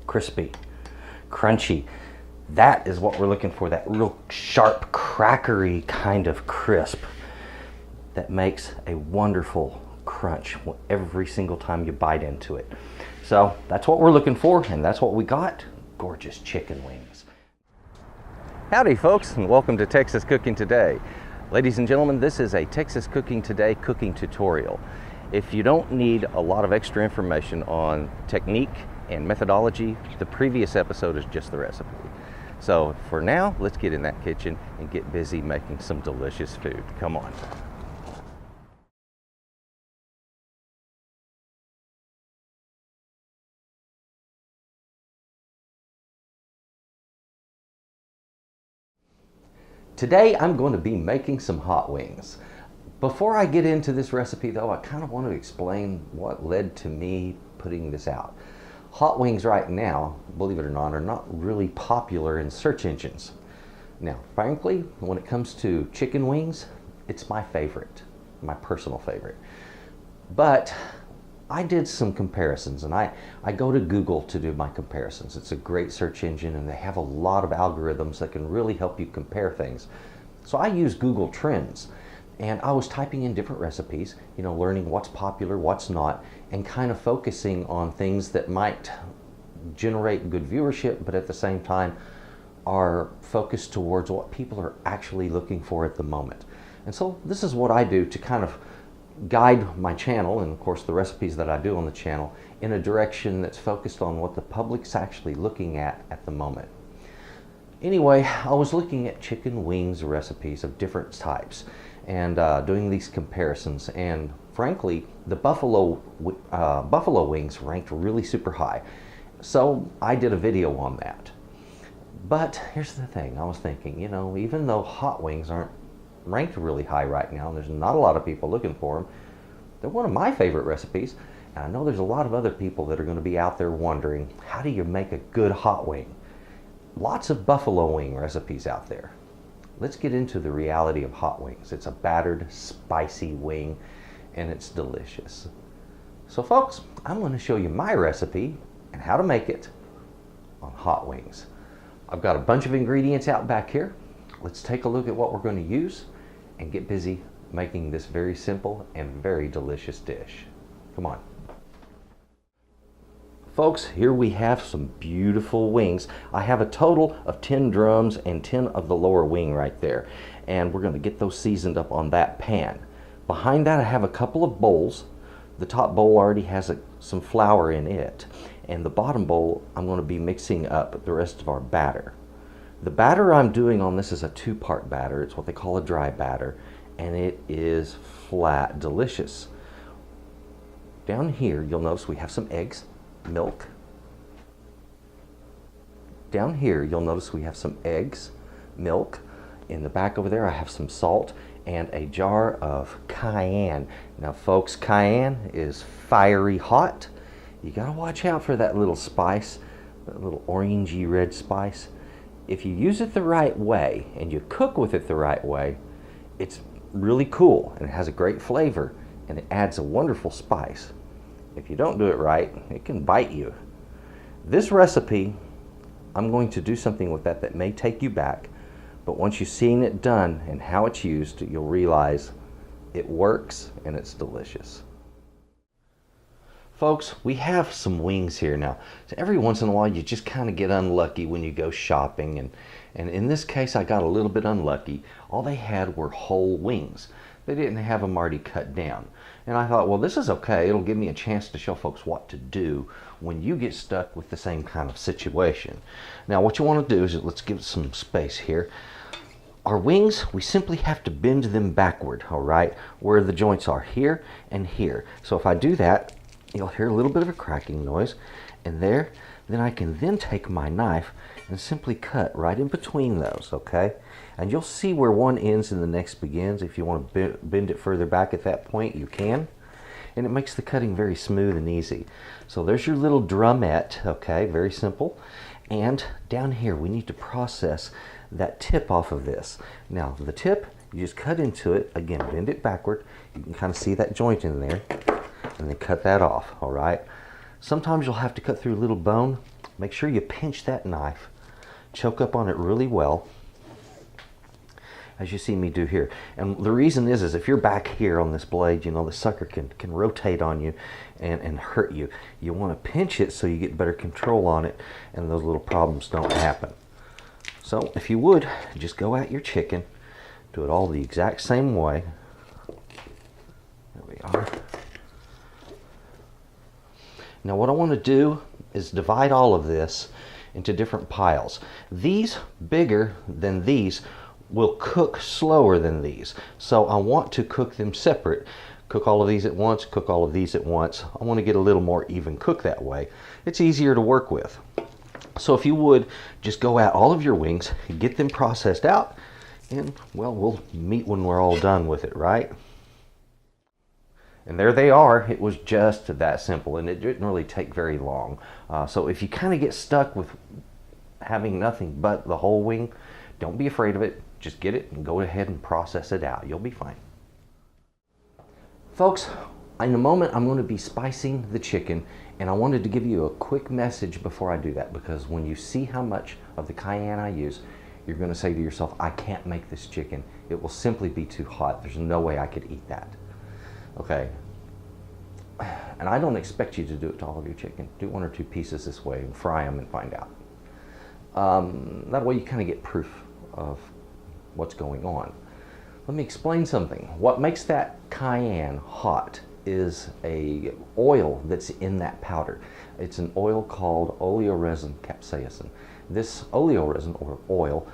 crispy, crunchy. That is what we're looking for, that real sharp, crackery kind of crisp that makes a wonderful crunch every single time you bite into it. So that's what we're looking for, and that's what we got. Gorgeous chicken wings. Howdy folks, and welcome to Texas Cooking Today. Ladies and gentlemen, this is a Texas Cooking Today cooking tutorial. If you don't need a lot of extra information on technique and methodology, the previous episode is just the recipe. So for now, let's get in that kitchen and get busy making some delicious food. Come on. Today I'm going to be making some hot wings. Before I get into this recipe though, I kind of want to explain what led to me putting this out. Hot wings right now, believe it or not, are not really popular in search engines. Now, frankly, when it comes to chicken wings, it's my favorite, my personal favorite. But I did some comparisons, and I go to Google to do my comparisons. It's a great search engine, and they have a lot of algorithms that can really help you compare things. So I use Google Trends, and I was typing in different recipes, learning what's popular, what's not, and kind of focusing on things that might generate good viewership, but at the same time are focused towards what people are actually looking for at the moment. And so this is what I do to kind of guide my channel, and of course the recipes that I do on the channel, in a direction that's focused on what the public's actually looking at the moment. Anyway, I was looking at chicken wings recipes of different types and doing these comparisons, and frankly the buffalo wings ranked really super high, so I did a video on that. But here's the thing, I was thinking, even though hot wings aren't ranked really high right now, and there's not a lot of people looking for them, they're one of my favorite recipes, and I know there's a lot of other people that are going to be out there wondering, how do you make a good hot wing? Lots of buffalo wing recipes out there. Let's get into the reality of hot wings. It's a battered, spicy wing, and it's delicious. So folks, I'm going to show you my recipe and how to make it on hot wings. I've got a bunch of ingredients out back here. Let's take a look at what we're going to use and get busy making this very simple and very delicious dish. Come on. Folks, here we have some beautiful wings. I have a total of 10 drums and 10 of the lower wing right there. And we're going to get those seasoned up on that pan. Behind that I have a couple of bowls. The top bowl already has some flour in it. And the bottom bowl, I'm going to be mixing up the rest of our batter. The batter I'm doing on this is a two-part batter. It's what they call a dry batter. And it is flat delicious. Down here you'll notice we have some eggs, milk. Down here you'll notice we have some eggs, milk. In the back over there I have some salt and a jar of cayenne. Now folks, cayenne is fiery hot. You gotta watch out for that little spice, that little orangey red spice. If you use it the right way and you cook with it the right way, it's really cool and it has a great flavor and it adds a wonderful spice. If you don't do it right, it can bite you. This recipe, I'm going to do something with that may take you back, but once you've seen it done and how it's used, you'll realize it works and it's delicious. Folks, we have some wings here now. So every once in a while you just kind of get unlucky when you go shopping, and in this case I got a little bit unlucky. All they had were whole wings. They didn't have them already cut down. And I thought, well, this is okay. It'll give me a chance to show folks what to do when you get stuck with the same kind of situation. Now what you want to do is, let's give it some space here. Our wings, we simply have to bend them backward, all right, where the joints are, here and here. So if I do that, you'll hear a little bit of a cracking noise, and there, then I can then take my knife and simply cut right in between those, okay? And you'll see where one ends and the next begins. If you want to bend it further back at that point, you can. And it makes the cutting very smooth and easy. So there's your little drumette, okay, very simple. And down here, we need to process that tip off of this. Now, the tip, you just cut into it. Again, bend it backward. You can kind of see that joint in there. And then cut that off, all right? Sometimes you'll have to cut through a little bone. make sure you pinch that knife, choke up on it really well, as you see me do here. And the reason is if you're back here on this blade, you know, the sucker can rotate on you and hurt you. You want to pinch it so you get better control on it and those little problems don't happen. So if you would, just go at your chicken, do it all the exact same way. There we are. Now what I want to do is divide all of this into different piles. These bigger than these will cook slower than these. So I want to cook them separate. Cook all of these at once, cook all of these at once. I want to get a little more even cook that way. It's easier to work with. So if you would, just go at all of your wings, get them processed out, and well, we'll meet when we're all done with it, right? And there they are. It was just that simple, and it didn't really take very long. So if you kind of get stuck with having nothing but the whole wing, don't be afraid of it. Just get it and go ahead and process it out. You'll be fine. Folks, in a moment I'm going to be spicing the chicken, and I wanted to give you a quick message before I do that, because when you see how much of the cayenne I use, you're going to say to yourself, I can't make this chicken. It will simply be too hot. There's no way I could eat that. Okay? And I don't expect you to do it to all of your chicken. Do 1 or 2 pieces this way and fry them and find out. That way you kind of get proof of what's going on. Let me explain something. What makes that cayenne hot is a oil that's in that powder. It's an oil called oleoresin capsaicin. This oleoresin, or oil,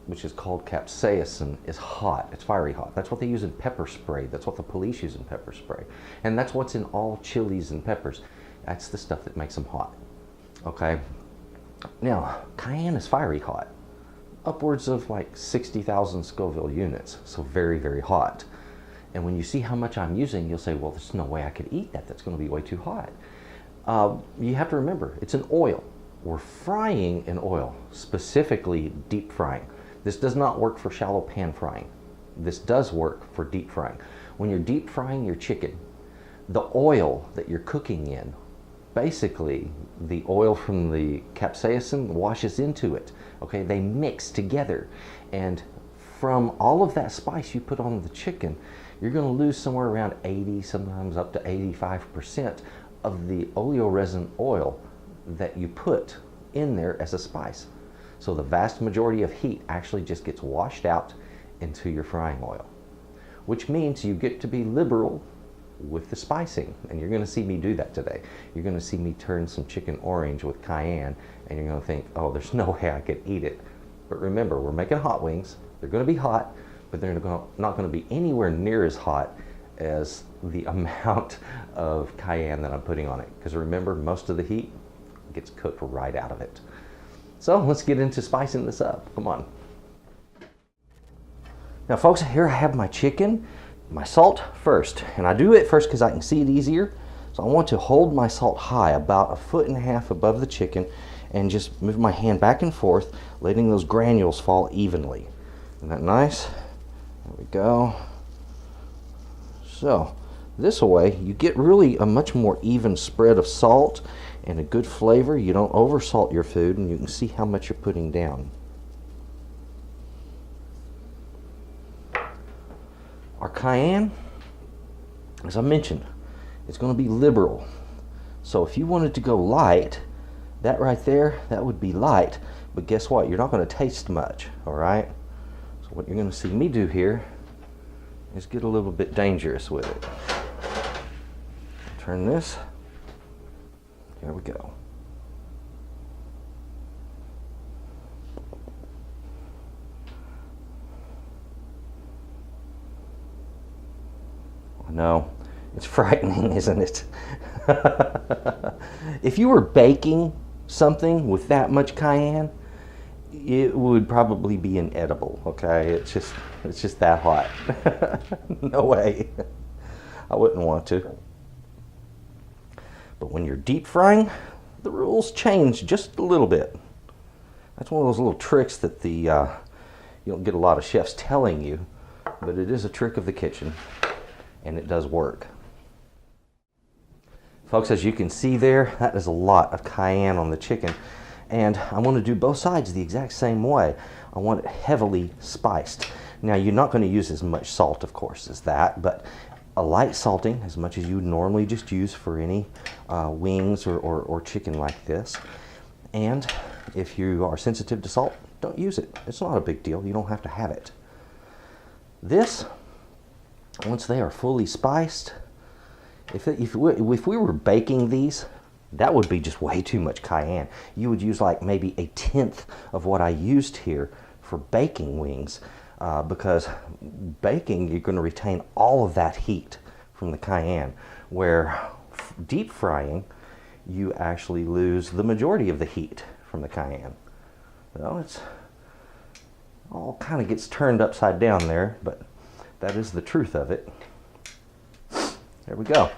which is called capsaicin, is hot. It's fiery hot. That's what they use in pepper spray. That's what the police use in pepper spray. And that's what's in all chilies and peppers. That's the stuff that makes them hot. Okay? Now, cayenne is fiery hot. Upwards of like 60,000 Scoville units. So very, very hot. And when you see how much I'm using, you'll say, well, there's no way I could eat that. That's going to be way too hot. You have to remember, it's an oil. We're frying in oil, specifically deep frying. This does not work for shallow pan frying. This does work for deep frying. When you're deep frying your chicken, the oil that you're cooking in, basically the oil from the capsaicin washes into it. Okay, they mix together. And from all of that spice you put on the chicken, you're going to lose somewhere around 80, sometimes up to 85% of the oleoresin oil that you put in there as a spice. So the vast majority of heat actually just gets washed out into your frying oil, which means you get to be liberal with the spicing. And you're going to see me do that today. You're going to see me turn some chicken orange with cayenne, and you're going to think, oh, there's no way I could eat it. But remember, we're making hot wings. They're going to be hot, but they're not going to be anywhere near as hot as the amount of cayenne that I'm putting on it. Because remember, most of the heat gets cooked right out of it. So let's get into spicing this up. Come on. Now folks, here I have my chicken. My salt first, and I do it first because I can see it easier. So I want to hold my salt high, about 1.5 feet above the chicken, and just move my hand back and forth, letting those granules fall evenly. Isn't that nice? There we go. So this way you get really a much more even spread of salt and a good flavor. You don't over salt your food, and you can see how much you're putting down. Our cayenne, as I mentioned, it's going to be liberal. So if you wanted to go light, that right there, that would be light. But guess what? You're not going to taste much, all right? So what you're going to see me do here is get a little bit dangerous with it. Turn this. There we go. No, it's frightening, isn't it? If you were baking something with that much cayenne, it would probably be inedible, okay? It's just that hot. No way. I wouldn't want to. But when you're deep frying, the rules change just a little bit. That's one of those little tricks that you don't get a lot of chefs telling you, but it is a trick of the kitchen. And it does work. Folks, as you can see there, that is a lot of cayenne on the chicken. And I want to do both sides the exact same way. I want it heavily spiced. Now, you're not going to use as much salt, of course, as that, but a light salting, as much as you would normally just use for any wings or chicken like this. And if you are sensitive to salt, don't use it. It's not a big deal. You don't have to have it. This, once they are fully spiced, if we were baking these, that would be just way too much cayenne. You would use like maybe 1/10 of what I used here for baking wings, because baking, you're going to retain all of that heat from the cayenne, where deep frying, you actually lose the majority of the heat from the cayenne. Well, it's all kind of gets turned upside down there, but that is the truth of it. There we go.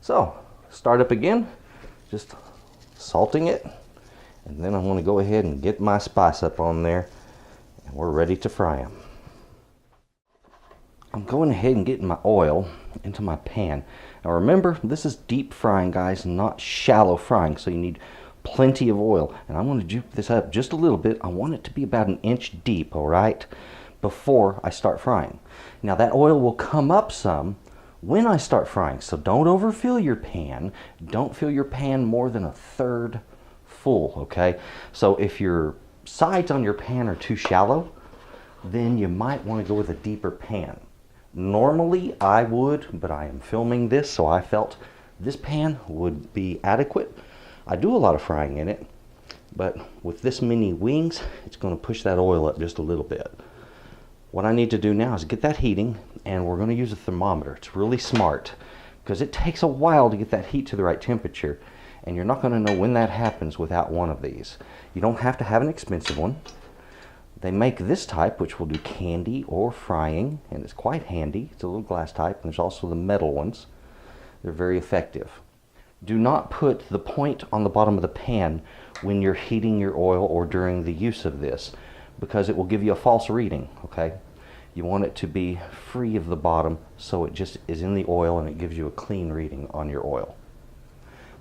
So, start up again, just salting it, and then I'm going to go ahead and get my spice up on there, and we're ready to fry them. I'm going ahead and getting my oil into my pan. Now remember, this is deep frying, guys, not shallow frying, so you need plenty of oil. And I'm going to juke this up just a little bit. I want it to be about 1 inch deep, all right, before I start frying. Now that oil will come up some when I start frying, so don't overfill your pan. Don't fill your pan more than 1/3 full, okay? So if your sides on your pan are too shallow, then you might want to go with a deeper pan. Normally I would, but I am filming this, so I felt this pan would be adequate. I do a lot of frying in it, but with this many wings, it's going to push that oil up just a little bit. What I need to do now is get that heating, and we're going to use a thermometer. It's really smart because it takes a while to get that heat to the right temperature, and you're not going to know when that happens without one of these. You don't have to have an expensive one. They make this type, which will do candy or frying, and it's quite handy. It's a little glass type, and there's also the metal ones. They're very effective. Do not put the point on the bottom of the pan when you're heating your oil or during the use of this, because it will give you a false reading, okay? You want it to be free of the bottom so it just is in the oil and it gives you a clean reading on your oil.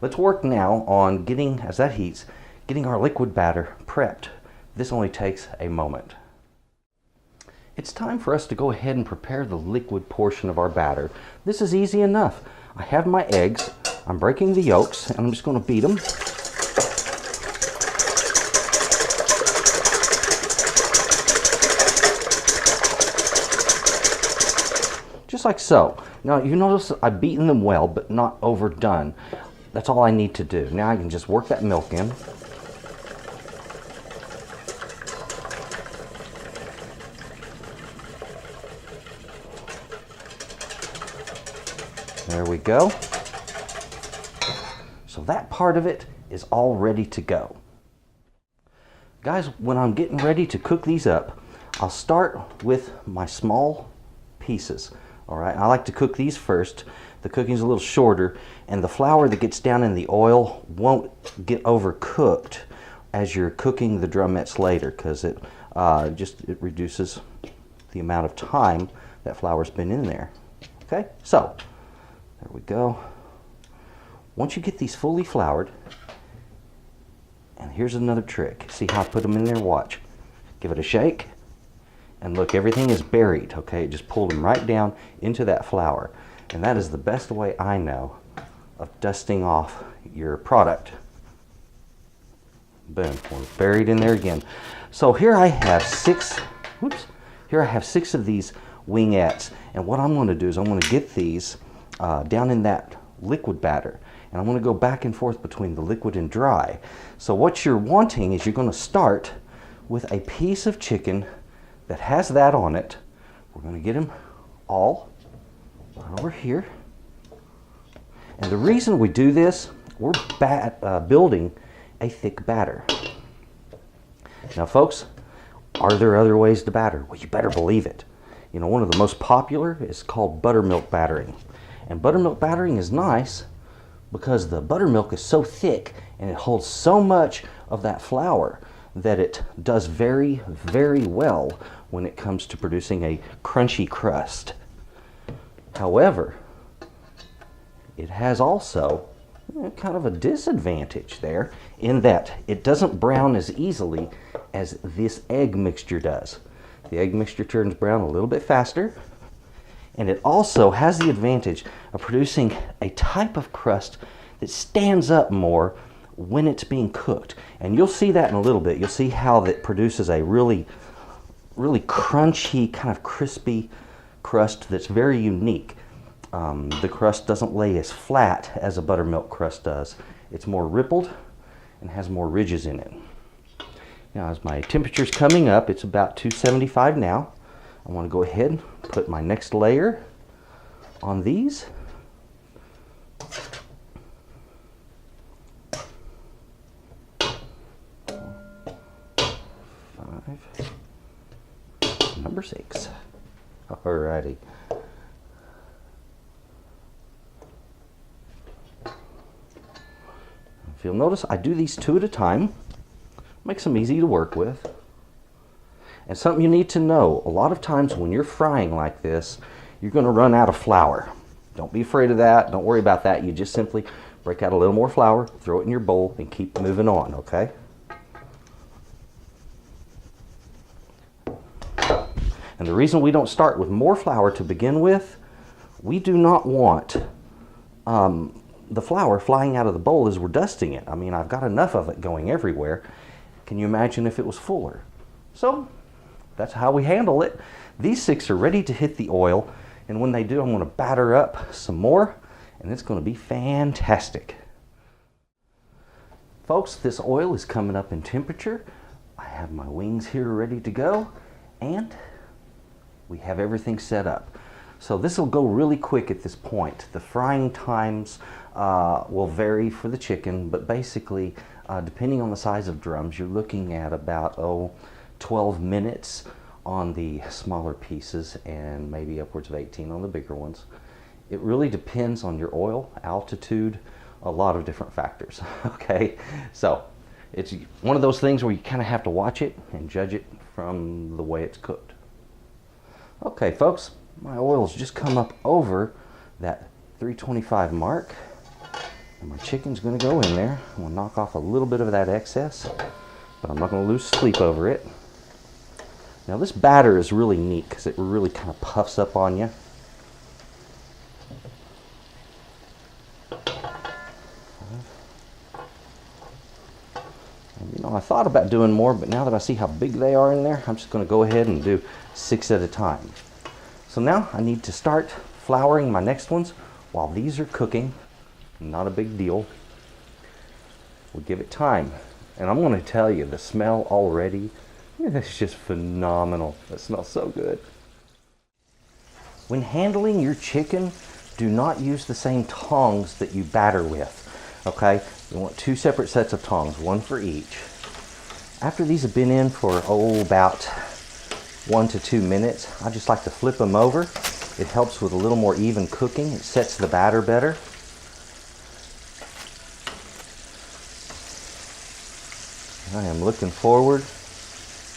Let's work now on getting, as that heats, getting our liquid batter prepped. This only takes a moment. It's time for us to go ahead and prepare the liquid portion of our batter. This is easy enough. I have my eggs. I'm breaking the yolks, and I'm just going to beat them. Just like so. Now you notice I've beaten them well, but not overdone. That's all I need to do. Now I can just work that milk in. There we go. So that part of it is all ready to go. Guys, when I'm getting ready to cook these up, I'll start with my small pieces. All right, I like to cook these first. The cooking's a little shorter, and the flour that gets down in the oil won't get overcooked as you're cooking the drumettes later, because it reduces the amount of time that flour's been in there. Okay, so there we go. Once you get these fully floured, and here's another trick. See how I put them in there? Watch. Give it a shake, and look, everything is buried, okay? It just pulled them right down into that flour. And that is the best way I know of dusting off your product. Boom, we're buried in there again. So here I have six of these wingettes, and what I'm going to do is I'm going to get these down in that liquid batter, and I'm going to go back and forth between the liquid and dry. So what you're wanting is you're going to start with a piece of chicken that has that on it. We're going to get them all right over here. And the reason we do this, we're building a thick batter. Now folks, are there other ways to batter? Well, you better believe it. You know, one of the most popular is called buttermilk battering. And buttermilk battering is nice because the buttermilk is so thick and it holds so much of that flour that it does very, very well when it comes to producing a crunchy crust. However, it has also kind of a disadvantage there in that it doesn't brown as easily as this egg mixture does. The egg mixture turns brown a little bit faster, and it also has the advantage of producing a type of crust that stands up more when it's being cooked. And you'll see that in a little bit. You'll see how that produces a really crunchy, kind of crispy crust that's very unique. The crust doesn't lay as flat as a buttermilk crust does. It's more rippled and has more ridges in it. Now, as my temperature's coming up, it's about 275 now. I want to go ahead and put my next layer on these. 5, number 6. Alrighty. If you'll notice, I do these 2 at a time. Makes them easy to work with. And something you need to know, a lot of times when you're frying like this, you're going to run out of flour. Don't be afraid of that. Don't worry about that. You just simply break out a little more flour, throw it in your bowl, and keep moving on, okay? And the reason we don't start with more flour to begin with, we do not want the flour flying out of the bowl as we're dusting it. I mean, I've got enough of it going everywhere. Can you imagine if it was fuller? So that's how we handle it. These 6 are ready to hit the oil, and when they do, I'm going to batter up some more, and it's going to be fantastic. Folks, this oil is coming up in temperature. I have my wings here ready to go, and we have everything set up. So this will go really quick at this point. The frying times will vary for the chicken, but basically, depending on the size of drums, you're looking at about 12 minutes on the smaller pieces and maybe upwards of 18 on the bigger ones. It really depends on your oil, altitude, a lot of different factors, okay? So it's one of those things where you kind of have to watch it and judge it from the way it's cooked. Okay, folks, my oil's just come up over that 325 mark, and my chicken's going to go in there. I'm going to knock off a little bit of that excess, but I'm not going to lose sleep over it. Now this batter is really neat because it really kind of puffs up on you. And, you know, I thought about doing more, but now that I see how big they are in there, I'm just going to go ahead and do 6 at a time. So now I need to start flouring my next ones while these are cooking. Not a big deal. We'll give it time. And I'm going to tell you, the smell already, it's just phenomenal. It smells so good. When handling your chicken, do not use the same tongs that you batter with, okay? You want 2 separate sets of tongs, 1 for each. After these have been in for, about 1 to 2 minutes, I just like to flip them over. It helps with a little more even cooking. It sets the batter better. I am looking forward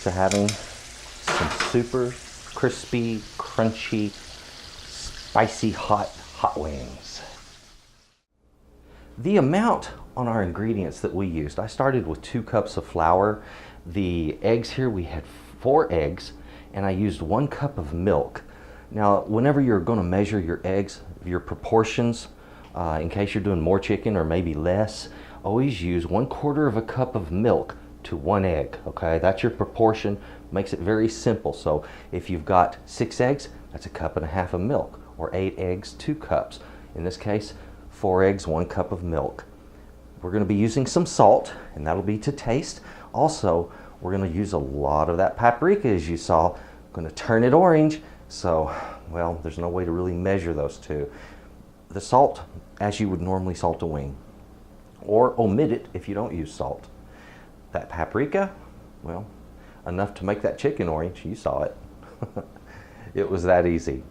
to having some super crispy, crunchy, spicy hot wings. The amount on our ingredients that we used, I started with 2 cups of flour. The eggs here, we had 4 eggs, and I used 1 cup of milk. Now, whenever you're going to measure your eggs, your proportions, in case you're doing more chicken or maybe less, always use 1/4 cup of milk to 1 egg, okay? That's your proportion, makes it very simple. So if you've got 6 eggs, that's 1.5 cups of milk, or 8 eggs, 2 cups. In this case, 4 eggs, 1 cup of milk. We're going to be using some salt, and that'll be to taste. Also, we're going to use a lot of that paprika, as you saw. I'm going to turn it orange, so, well, there's no way to really measure those 2. The salt, as you would normally salt a wing, or omit it if you don't use salt. That paprika, well, enough to make that chicken orange. You saw it. It was that easy.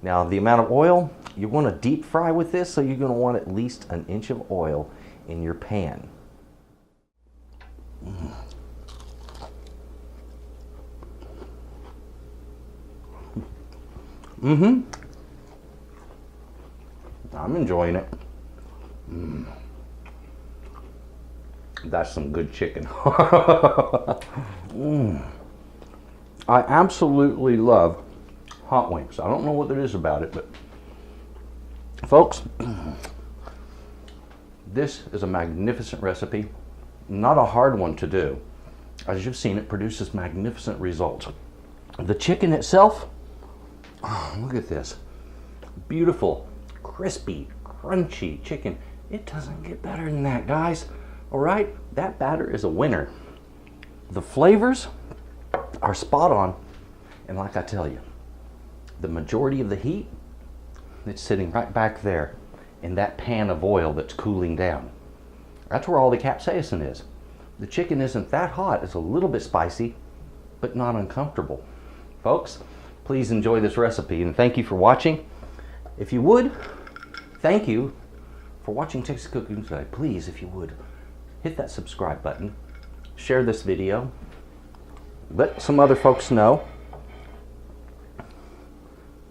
Now, the amount of oil, you want to deep fry with this, so you're going to want at least 1 inch of oil in your pan. I'm enjoying it. That's some good chicken. I absolutely love hot wings. I don't know what it is about it, but folks, this is a magnificent recipe. Not a hard one to do. As you've seen, it produces magnificent results. The chicken itself, oh, look at this. Beautiful, crispy, crunchy chicken. It doesn't get better than that, guys. All right, that batter is a winner. The flavors are spot on, and like I tell you, the majority of the heat, it's sitting right back there in that pan of oil that's cooling down. That's where all the capsaicin is. The chicken isn't that hot. It's a little bit spicy, but not uncomfortable. Folks, please enjoy this recipe, and thank you for watching. If you would, thank you for watching Texas Cooking Today. Please, if you would, hit that subscribe button, share this video, let some other folks know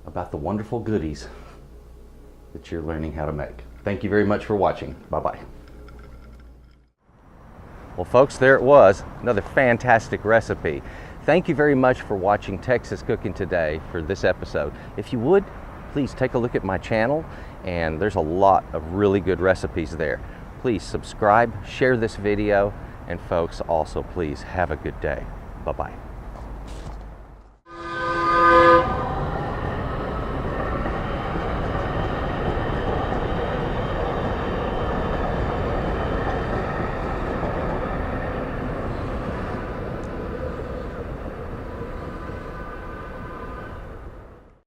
about the wonderful goodies that you're learning how to make. Thank you very much for watching. Bye-bye. Well, folks, there it was, another fantastic recipe. Thank you very much for watching Texas Cooking Today for this episode. If you would, please take a look at my channel, and there's a lot of really good recipes there. Please subscribe, share this video, and folks, also please have a good day. Bye-bye.